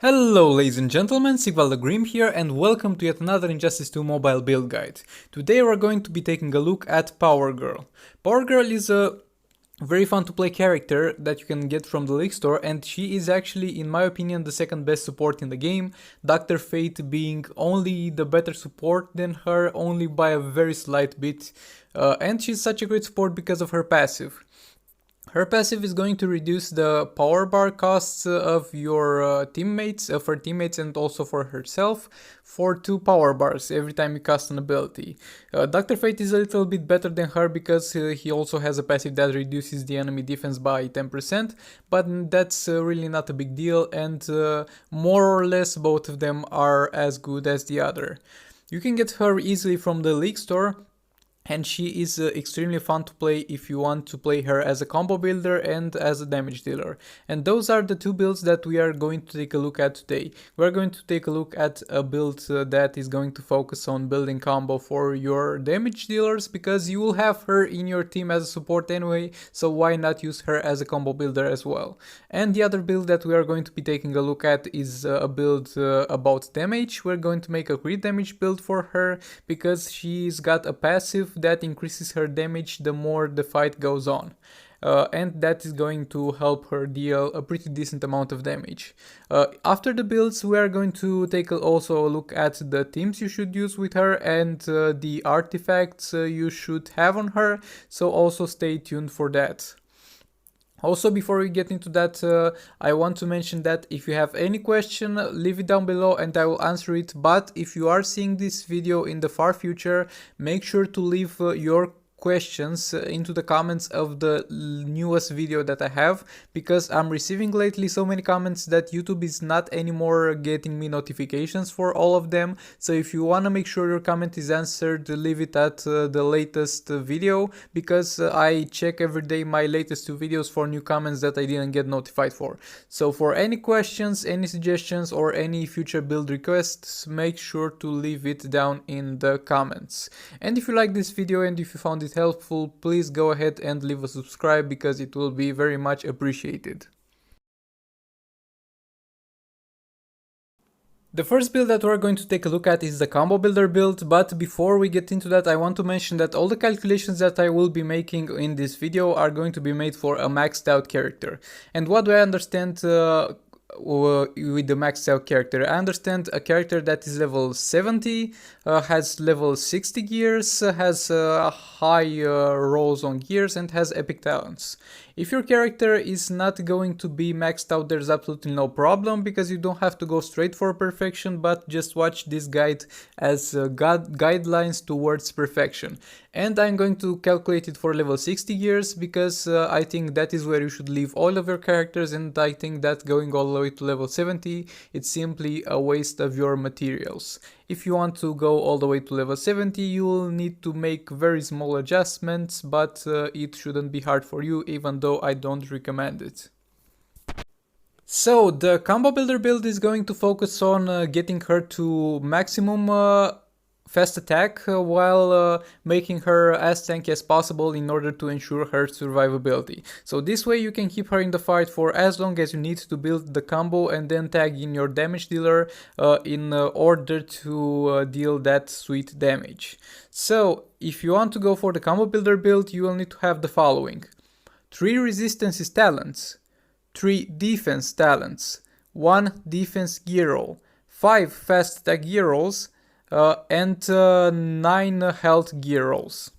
Hello ladies and gentlemen, Sigval the Grim here and welcome to yet another Injustice 2 mobile build guide. Today we're going to be taking a look at Power Girl. Power Girl is a very fun to play character that you can get from the League Store, and she is actually, in my opinion, the second best support in the game, Dr. Fate being only the better support than her, only by a very slight bit, and she's such a great support because of her passive. Her passive is going to reduce the power bar costs of your teammates, of her teammates, and also for herself for 2 power bars every time you cast an ability. Dr. Fate is a little bit better than her because he also has a passive that reduces the enemy defense by 10%, but that's really not a big deal, and more or less both of them are as good as the other. You can get her easily from the League Store, and she is extremely fun to play if you want to play her as a combo builder and as a damage dealer. And those are the 2 builds that we are going to take a look at today. We're going to take a look at a build that is going to focus on building combo for your damage dealers, because you will have her in your team as a support anyway, so why not use her as a combo builder as well. And the other build that we are going to be taking a look at is a build about damage. We're going to make a crit damage build for her because she's got a passive that increases her damage the more the fight goes on. And that is going to help her deal a pretty decent amount of damage. After the builds, we are going to take also a look at the teams you should use with her and the artifacts you should have on her, so also stay tuned for that. Also, before we get into that, I want to mention that if you have any question, leave it down below and I will answer it. But if you are seeing this video in the far future, make sure to leave your questions into the comments of the newest video that I have, because I'm receiving lately so many comments that YouTube is not anymore getting me notifications for all of them. So if you want to make sure your comment is answered, leave it at the latest video, because I check every day my latest 2 videos for new comments that I didn't get notified for. So for any questions, any suggestions, or any future build requests, make sure to leave it down in the comments. And if you like this video and if you found it helpful, please go ahead and leave a subscribe, because it will be very much appreciated. The first build that we're going to take a look at is the combo builder build, but before we get into that, I want to mention that all the calculations that I will be making in this video are going to be made for a maxed out character. And what do I understand with the maxed out character? I understand a character that is level 70, has level 60 gears, has high rolls on gears, and has epic talents. If your character is not going to be maxed out, there's absolutely no problem, because you don't have to go straight for perfection, but just watch this guide as guidelines towards perfection. And I'm going to calculate it for level 60 gears, because I think that is where you should leave all of your characters, and I think that going all the way to level 70, it's simply a waste of your materials. If you want to go all the way to level 70, you will need to make very small adjustments, but it shouldn't be hard for you, even though I don't recommend it. So the combo builder build is going to focus on getting her to maximum fast attack while making her as tanky as possible in order to ensure her survivability. So this way you can keep her in the fight for as long as you need to build the combo, and then tag in your damage dealer in order to deal that sweet damage. So if you want to go for the combo builder build, you will need to have the following: 3 resistances talents, 3 defense talents, 1 defense gear roll, 5 fast attack gear rolls, and 9 health gear rolls.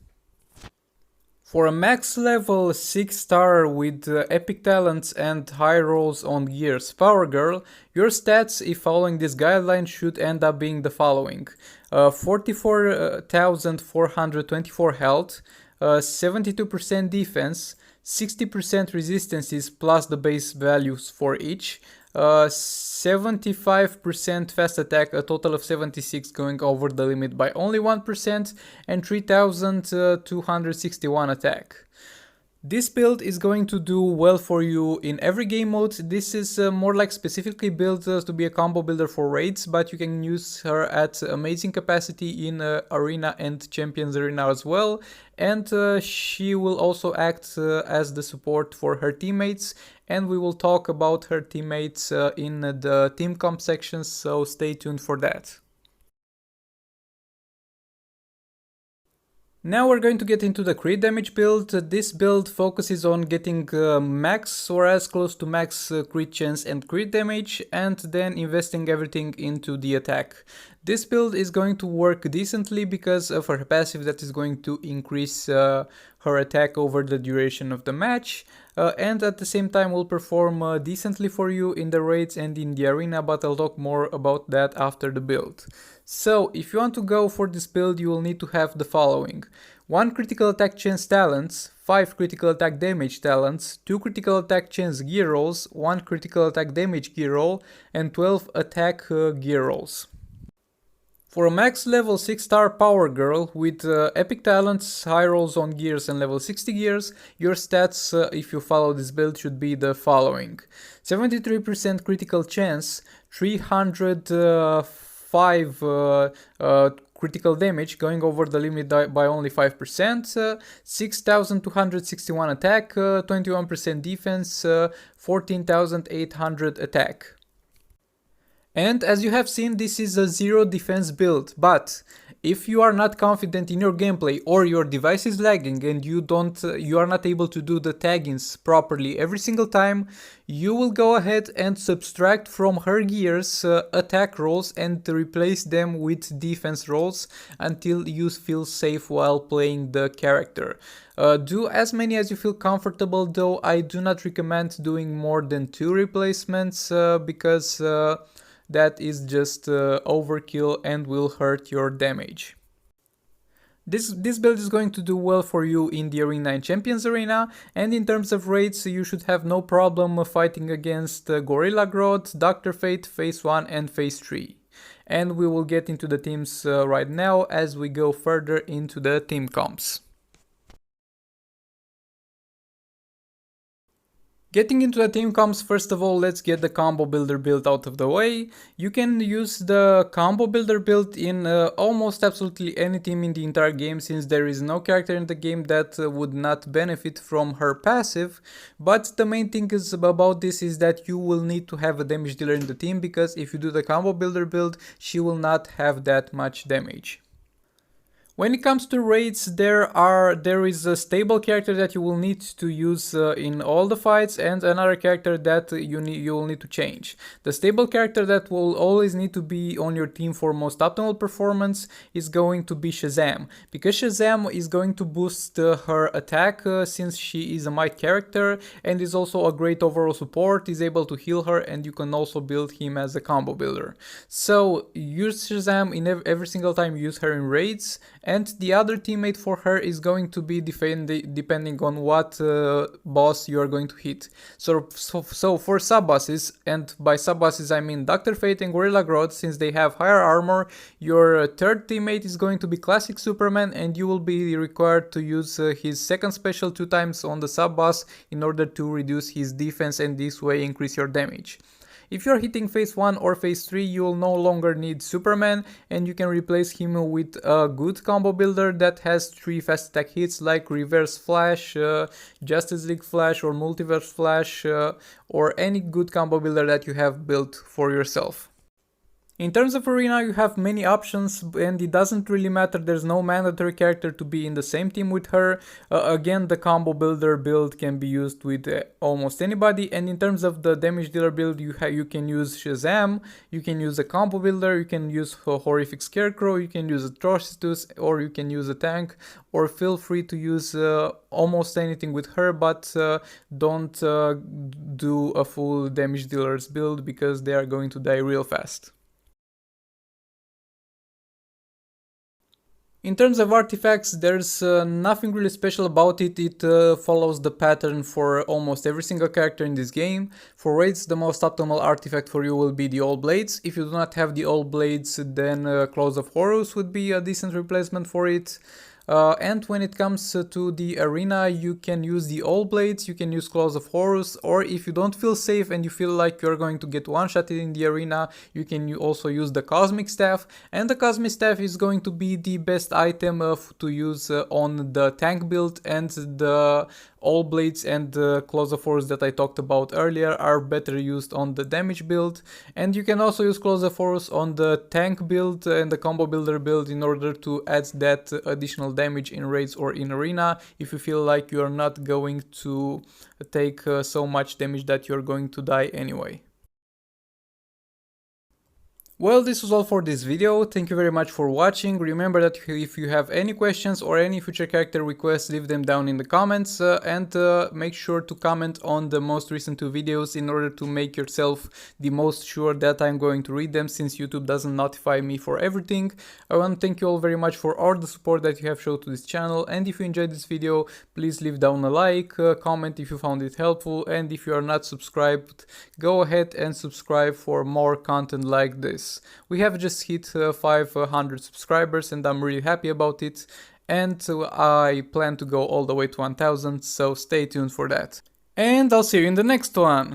For a max level 6 star with epic talents and high rolls on gears Power Girl, your stats, if following this guideline, should end up being the following: 44,424 health, 72% defense, 60% resistances plus the base values for each, 75% fast attack, a total of 76 going over the limit by only 1%, and 3261 attack. This build is going to do well for you in every game mode. This is more like specifically built to be a combo builder for raids, but you can use her at amazing capacity in Arena and Champions Arena as well. And she will also act as the support for her teammates and we will talk about her teammates in the team comp sections, so stay tuned for that. Now we're going to get into the crit damage build. This build focuses on getting max or as close to max crit chance and crit damage, and then investing everything into the attack. This build is going to work decently because of her passive that is going to increase her attack over the duration of the match, and at the same time will perform decently for you in the raids and in the arena, but I'll talk more about that after the build. So if you want to go for this build, you will need to have the following: 1 critical attack chance talents, 5 critical attack damage talents, 2 critical attack chance gear rolls, 1 critical attack damage gear roll, and 12 attack gear rolls. For a max level 6-star Power Girl with epic talents, high rolls on gears and level 60 gears, your stats, if you follow this build, should be the following: 73% critical chance, 305 critical damage, going over the limit by only 5%, 6261 attack, 21% defense, 14,800 attack. And as you have seen, this is a zero defense build, but if you are not confident in your gameplay or your device is lagging and you are not able to do the taggings properly every single time, you will go ahead and subtract from her gears attack rolls and replace them with defense rolls until you feel safe while playing the character. Do as many as you feel comfortable, though I do not recommend doing more than 2 replacements because that is just overkill and will hurt your damage. This build is going to do well for you in the Arena and Champions Arena, and in terms of raids you should have no problem fighting against Gorilla Grodd, Dr. Fate, Phase 1 and Phase 3. And we will get into the teams right now as we go further into the team comps. Getting into the team comps, first of all, let's get the combo builder build out of the way. You can use the combo builder build in almost absolutely any team in the entire game, since there is no character in the game that would not benefit from her passive. But the main thing about this is that you will need to have a damage dealer in the team, because if you do the combo builder build, she will not have that much damage. When it comes to raids, there is a stable character that you will need to use in all the fights, and another character that you will need to change. The stable character that will always need to be on your team for most optimal performance is going to be Shazam, because Shazam is going to boost her attack since she is a might character and is also a great overall support, is able to heal her, and you can also build him as a combo builder. So use Shazam in every single time you use her in raids. And the other teammate for her is going to be depending on what boss you are going to hit. So for sub-bosses, and by sub-bosses I mean Dr. Fate and Gorilla Grodd, since they have higher armor, your third teammate is going to be Classic Superman, and you will be required to use his second special 2 times on the sub-boss in order to reduce his defense and this way increase your damage. If you're hitting Phase 1 or Phase 3, you will no longer need Superman, and you can replace him with a good combo builder that has 3 fast attack hits like Reverse Flash, Justice League Flash or Multiverse Flash, or any good combo builder that you have built for yourself. In terms of arena, you have many options, and it doesn't really matter, there's no mandatory character to be in the same team with her. Again, the combo builder build can be used with almost anybody, and in terms of the damage dealer build, you can use Shazam, you can use a combo builder, you can use a Horrific Scarecrow, you can use Atrocitus, or you can use a tank, or feel free to use almost anything with her, but don't do a full damage dealers build because they are going to die real fast. In terms of artifacts, there's nothing really special about it. It follows the pattern for almost every single character in this game. For raids, the most optimal artifact for you will be the All Blades. If you do not have the All Blades, then Claws of Horus would be a decent replacement for it. And when it comes to the arena, you can use the all blades, you can use Claws of Horus, or if you don't feel safe and you feel like you're going to get one-shotted in the arena, you can also use the Cosmic Staff. And the Cosmic Staff is going to be the best item to use on the tank build, and the all blades and the Claws of Horus that I talked about earlier are better used on the damage build. And you can also use Claws of Horus on the tank build and the combo builder build in order to add that additional damage in raids or in arena if you feel like you're not going to take so much damage that you're going to die anyway. Well, this was all for this video. Thank you very much for watching. Remember that if you have any questions or any future character requests, leave them down in the comments, and make sure to comment on the most recent 2 videos in order to make yourself the most sure that I'm going to read them, since YouTube doesn't notify me for everything. I want to thank you all very much for all the support that you have shown to this channel, and if you enjoyed this video, please leave down a like, comment if you found it helpful, and if you are not subscribed, go ahead and subscribe for more content like this. We have just hit 500 subscribers and I'm really happy about it, and I plan to go all the way to 1000, so stay tuned for that. And I'll see you in the next one!